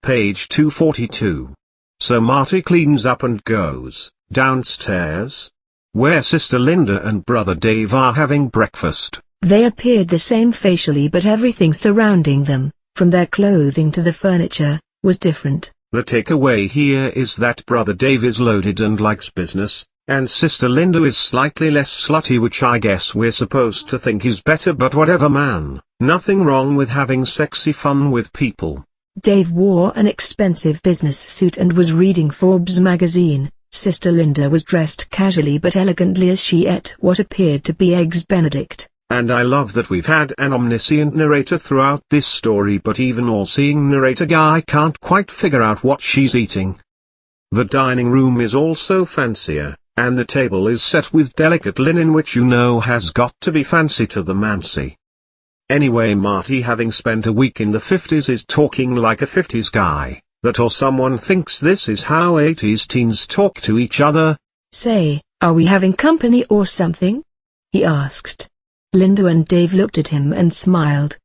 Page 242. So Marty cleans up and goes downstairs, where Sister Linda and Brother Dave are having breakfast. They appeared the same facially, but everything surrounding them, from their clothing to the furniture, was different. The takeaway here is that Brother Dave is loaded and likes business, and Sister Linda is slightly less slutty, which I guess we're supposed to think is better, but whatever, man. Nothing wrong with having sexy fun with people. Dave wore an expensive business suit and was reading Forbes magazine. Sister Linda was dressed casually but elegantly as she ate what appeared to be eggs Benedict. And I love that we've had an omniscient narrator throughout this story, but even all-seeing narrator guy can't quite figure out what she's eating. The dining room is also fancier, and the table is set with delicate linen, which you know has got to be fancy to the mancy. Anyway, Marty, having spent a week in the 50s, is talking like a 50s guy, that or someone thinks this is how 80s teens talk to each other. Say, are we having company or something? He asked. Linda and Dave looked at him and smiled.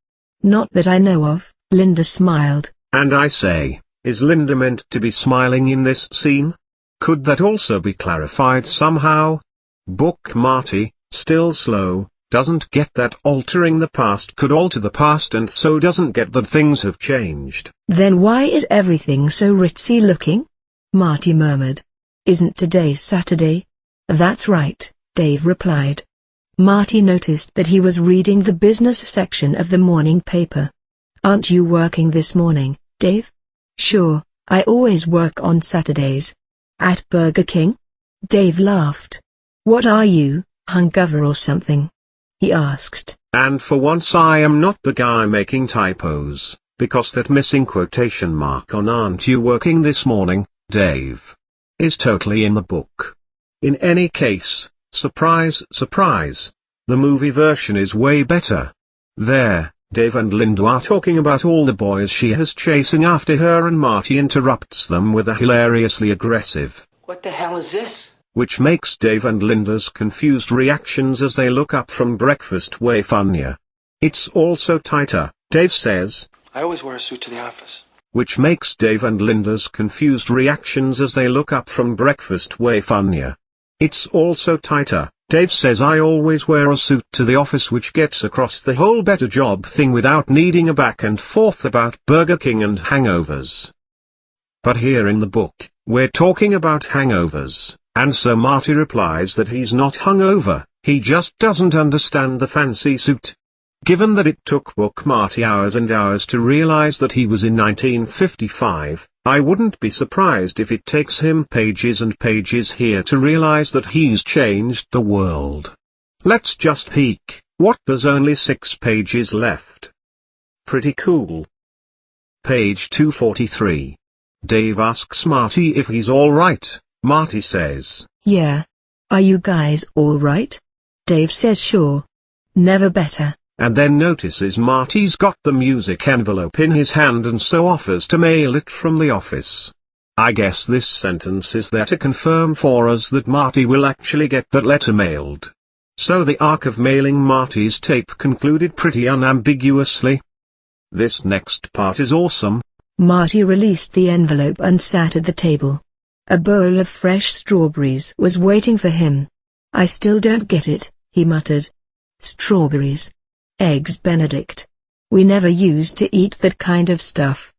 Not that I know of, Linda smiled. And I say, is Linda meant to be smiling in this scene? Could that also be clarified somehow? Book Marty, still slow, doesn't get that altering the past could alter the past, and so doesn't get that things have changed. Then why is everything so ritzy looking? Marty murmured. Isn't today Saturday? That's right, Dave replied. Marty noticed that he was reading the business section of the morning paper. Aren't you working this morning, Dave? Sure, I always work on Saturdays. At Burger King? Dave laughed. What are you, hungover or something? He asked. And for once I am not the guy making typos, because that missing quotation mark on "aren't you working this morning, Dave?" is totally in the book. In any case, surprise, surprise, the movie version is way better. There, Dave and Linda are talking about all the boys she has chasing after her, and Marty interrupts them with a hilariously aggressive "What the hell is this?" which makes Dave and Linda's confused reactions as they look up from breakfast way funnier. It's all so tighter, Dave says. I always wear a suit to the office. Which makes Dave and Linda's confused reactions as they look up from breakfast way funnier. It's all so tighter, Dave says. I always wear a suit to the office, which gets across the whole better job thing without needing a back and forth about Burger King and hangovers. But here in the book, we're talking about hangovers, and so Marty replies that he's not hungover, he just doesn't understand the fancy suit. Given that it took Book Marty hours and hours to realize that he was in 1955, I wouldn't be surprised if it takes him pages and pages here to realize that he's changed the world. Let's just peek. What, there's only 6 pages left. Pretty cool. Page 243. Dave asks Marty if he's alright. Marty says, Yeah. Are you guys alright? Dave says sure. Never better. And then notices Marty's got the music envelope in his hand and so offers to mail it from the office. I guess this sentence is there to confirm for us that Marty will actually get that letter mailed. So the arc of mailing Marty's tape concluded pretty unambiguously. This next part is awesome. Marty released the envelope and sat at the table. A bowl of fresh strawberries was waiting for him. I still don't get it, he muttered. Strawberries. Eggs Benedict. We never used to eat that kind of stuff.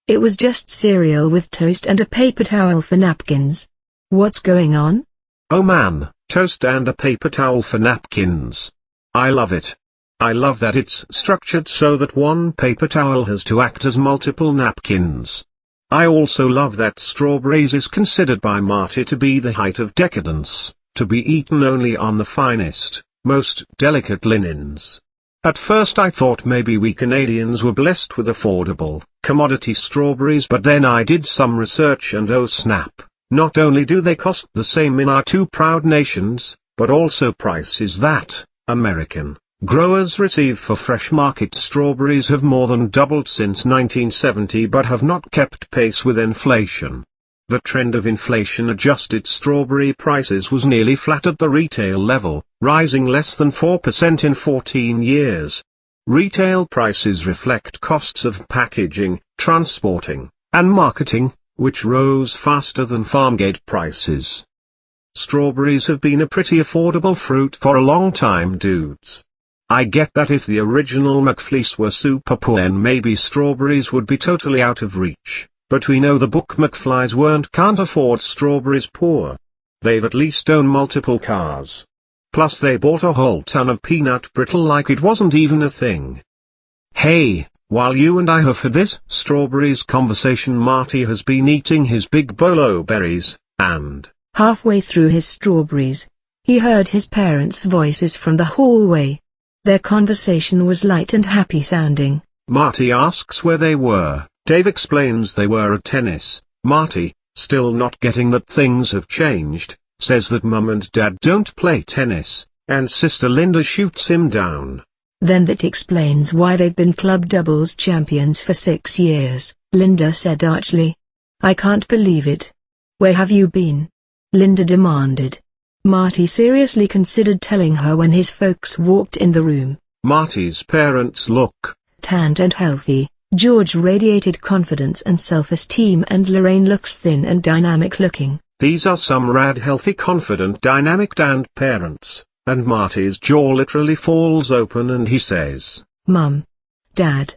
It was just cereal with toast and a paper towel for napkins. What's going on? Oh man, toast and a paper towel for napkins. I love it. I love that it's structured so that one paper towel has to act as multiple napkins. I also love that strawberries is considered by Marty to be the height of decadence, to be eaten only on the finest, most delicate linens. At first I thought maybe we Canadians were blessed with affordable, commodity strawberries, but then I did some research and oh snap, not only do they cost the same in our two proud nations, but also prices that American growers receive for fresh market strawberries have more than doubled since 1970 but have not kept pace with inflation. The trend of inflation-adjusted strawberry prices was nearly flat at the retail level, rising less than 4% in 14 years. Retail prices reflect costs of packaging, transporting, and marketing, which rose faster than farmgate prices. Strawberries have been a pretty affordable fruit for a long time, dudes. I get that if the original McFleece were super poor, then maybe strawberries would be totally out of reach, but we know the book McFlies can't afford strawberries poor. They've at least owned multiple cars. Plus they bought a whole ton of peanut brittle like it wasn't even a thing. Hey, while you and I have had this strawberries conversation, Marty has been eating his big bolo berries, and halfway through his strawberries, he heard his parents' voices from the hallway. Their conversation was light and happy sounding. Marty asks where they were. Dave explains they were at tennis. Marty, still not getting that things have changed, says that Mum and Dad don't play tennis, and Sister Linda shoots him down. Then that explains why they've been club doubles champions for 6 years, Linda said archly. I can't believe it. Where have you been? Linda demanded. Marty seriously considered telling her when his folks walked in the room. Marty's parents look tanned and healthy. George radiated confidence and self-esteem, and Lorraine looks thin and dynamic looking. These are some rad, healthy, confident, dynamic Dan parents, and Marty's jaw literally falls open and he says, Mum, Dad,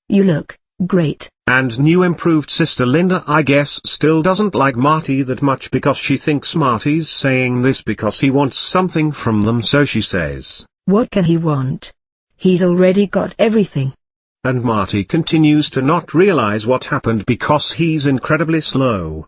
you look great. And new improved Sister Linda, I guess, still doesn't like Marty that much because she thinks Marty's saying this because he wants something from them, so she says, what can he want? He's already got everything. And Marty continues to not realize what happened because he's incredibly slow.